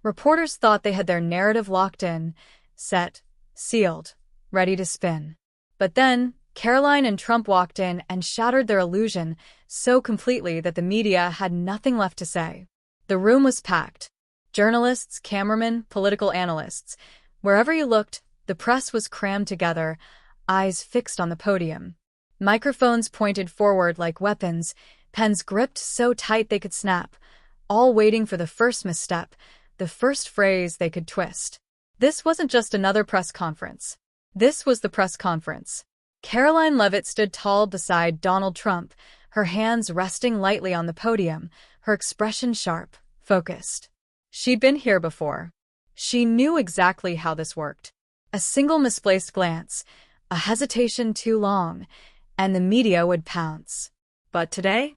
Reporters thought they had their narrative locked in, set, sealed, ready to spin. But then, Karoline and Trump walked in and shattered their illusion so completely that the media had nothing left to say. The room was packed. Journalists, cameramen, political analysts. Wherever you looked, the press was crammed together, eyes fixed on the podium. Microphones pointed forward like weapons, pens gripped so tight they could snap, all waiting for the first misstep, the first phrase they could twist. This wasn't just another press conference. This was the press conference. Karoline Leavitt stood tall beside Donald Trump, her hands resting lightly on the podium, her expression sharp, focused. She'd been here before. She knew exactly how this worked. A single misplaced glance, a hesitation too long, and the media would pounce. But today,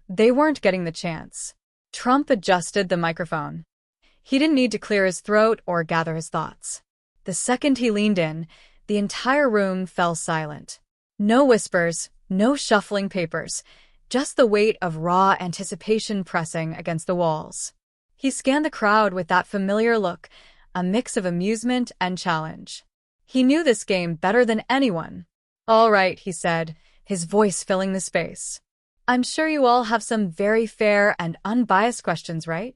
they weren't getting the chance. Trump adjusted the microphone. He didn't need to clear his throat or gather his thoughts. The second he leaned in, the entire room fell silent. No whispers, no shuffling papers, just the weight of raw anticipation pressing against the walls. He scanned the crowd with that familiar look, a mix of amusement and challenge. He knew this game better than anyone. "All right," he said, his voice filling the space. "I'm sure you all have some very fair and unbiased questions, right?"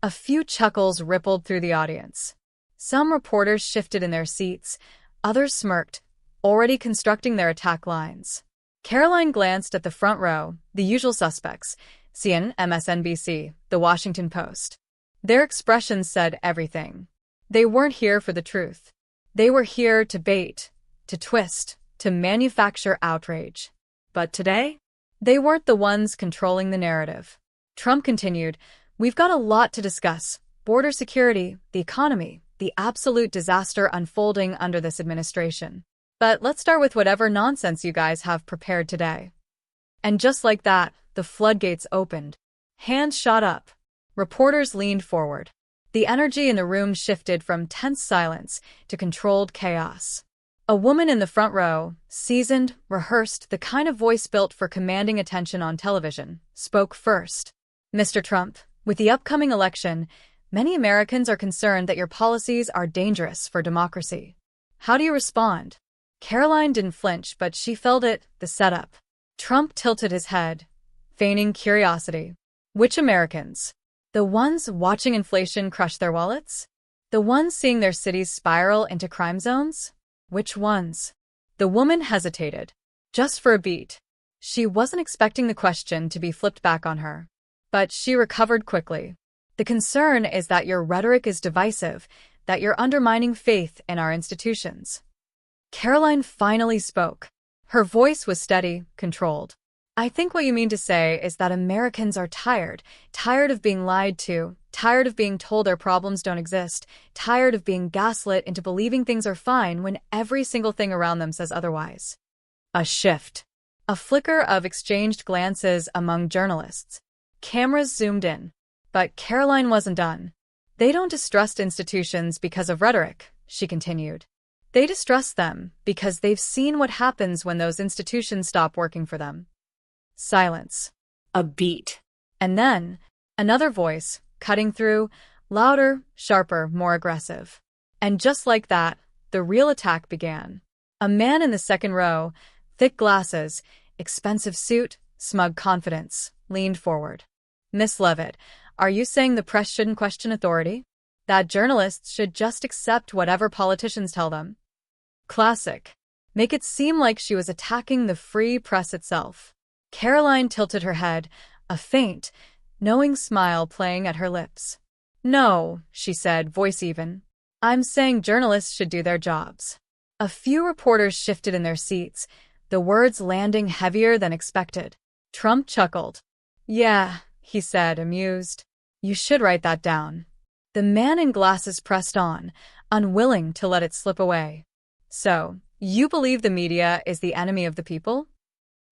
A few chuckles rippled through the audience. Some reporters shifted in their seats, others smirked, already constructing their attack lines. Karoline glanced at the front row, the usual suspects, CNN, MSNBC, The Washington Post. Their expressions said everything. They weren't here for the truth. They were here to bait, to twist, to manufacture outrage. But today, they weren't the ones controlling the narrative. Trump continued, "We've got a lot to discuss: border security, the economy, the absolute disaster unfolding under this administration. But let's start with whatever nonsense you guys have prepared today." And just like that, the floodgates opened. Hands shot up. Reporters leaned forward. The energy in the room shifted from tense silence to controlled chaos. A woman in the front row, seasoned, rehearsed, the kind of voice built for commanding attention on television, spoke first. "Mr. Trump, with the upcoming election, many Americans are concerned that your policies are dangerous for democracy. How do you respond?" Karoline didn't flinch, but she felt it, the setup. Trump tilted his head, feigning curiosity. "Which Americans? The ones watching inflation crush their wallets? The ones seeing their cities spiral into crime zones? Which ones?" The woman hesitated, just for a beat. She wasn't expecting the question to be flipped back on her. But she recovered quickly. "The concern is that your rhetoric is divisive, that you're undermining faith in our institutions." Karoline finally spoke. Her voice was steady, controlled. "I think what you mean to say is that Americans are tired of being lied to, tired of being told their problems don't exist, tired of being gaslit into believing things are fine when every single thing around them says otherwise." A shift. A flicker of exchanged glances among journalists. Cameras zoomed in. But Karoline wasn't done. "They don't distrust institutions because of rhetoric," she continued. "They distrust them because they've seen what happens when those institutions stop working for them." Silence. A beat. And then, another voice, cutting through, louder, sharper, more aggressive. And just like that, the real attack began. A man in the second row, thick glasses, expensive suit, smug confidence, leaned forward. "Miss Leavitt, are you saying the press shouldn't question authority? That journalists should just accept whatever politicians tell them?" Classic. Make it seem like she was attacking the free press itself. Karoline tilted her head, a faint, knowing smile playing at her lips. "No," she said, voice even. "I'm saying journalists should do their jobs." A few reporters shifted in their seats, the words landing heavier than expected. Trump chuckled. "Yeah," he said, amused. "You should write that down." The man in glasses pressed on, unwilling to let it slip away. "So, you believe the media is the enemy of the people?"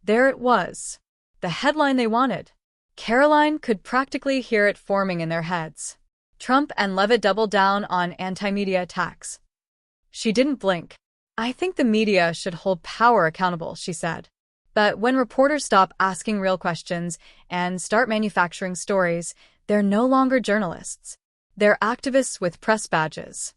There it was. The headline they wanted. Karoline could practically hear it forming in their heads. Trump and Leavitt doubled down on anti-media attacks. She didn't blink. "I think the media should hold power accountable," she said. "But when reporters stop asking real questions and start manufacturing stories, they're no longer journalists. They're activists with press badges.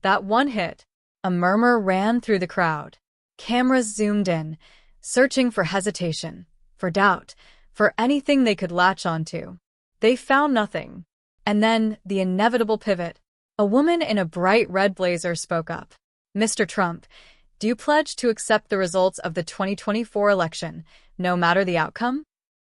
That one hit. A murmur ran through the crowd. Cameras zoomed in, searching for hesitation, for doubt, for anything they could latch onto. They found nothing. And then, the inevitable pivot. A woman in a bright red blazer spoke up. "Mr. Trump, do you pledge to accept the results of the 2024 election, no matter the outcome?"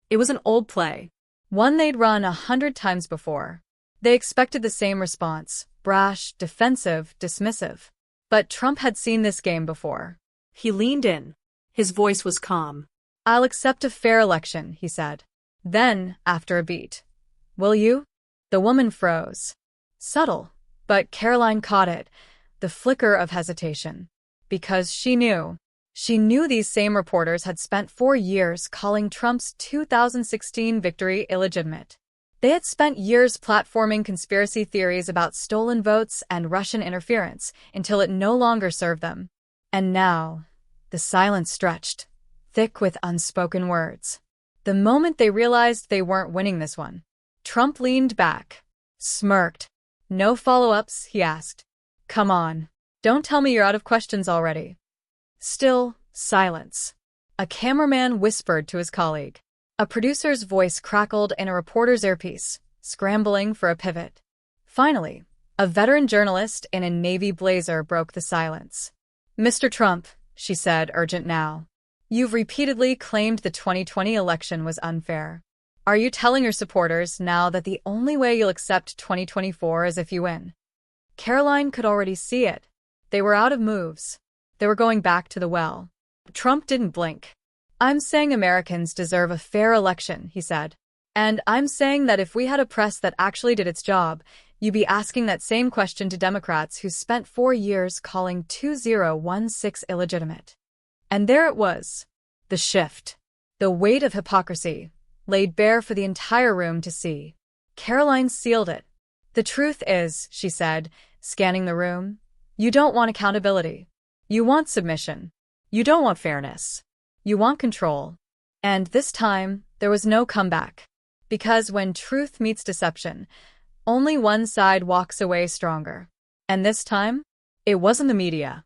It was an old play, one they'd run 100 times before. They expected the same response, brash, defensive, dismissive. But Trump had seen this game before. He leaned in. His voice was calm. "I'll accept a fair election," he said. Then, after a beat, "Will you?" The woman froze. Subtle, but Karoline caught it, the flicker of hesitation. Because she knew these same reporters had spent 4 years calling Trump's 2016 victory illegitimate. They had spent years platforming conspiracy theories about stolen votes and Russian interference until it no longer served them. And now, the silence stretched, thick with unspoken words. The moment they realized they weren't winning this one, Trump leaned back, smirked. "No follow-ups?" he asked. "Come on. Don't tell me you're out of questions already." Still, silence. A cameraman whispered to his colleague. A producer's voice crackled in a reporter's earpiece, scrambling for a pivot. Finally, a veteran journalist in a navy blazer broke the silence. "Mr. Trump," she said, urgent now, "you've repeatedly claimed the 2020 election was unfair. Are you telling your supporters now that the only way you'll accept 2024 is if you win?" Karoline could already see it. They were out of moves. They were going back to the well. Trump didn't blink. "I'm saying Americans deserve a fair election," he said. "And I'm saying that if we had a press that actually did its job, you'd be asking that same question to Democrats who spent 4 years calling 2016 illegitimate." And there it was. The shift. The weight of hypocrisy, laid bare for the entire room to see. Karoline sealed it. "The truth is," she said, scanning the room, "you don't want accountability. You want submission. You don't want fairness. You want control." And this time, there was no comeback. Because when truth meets deception, only one side walks away stronger. And this time, it wasn't the media.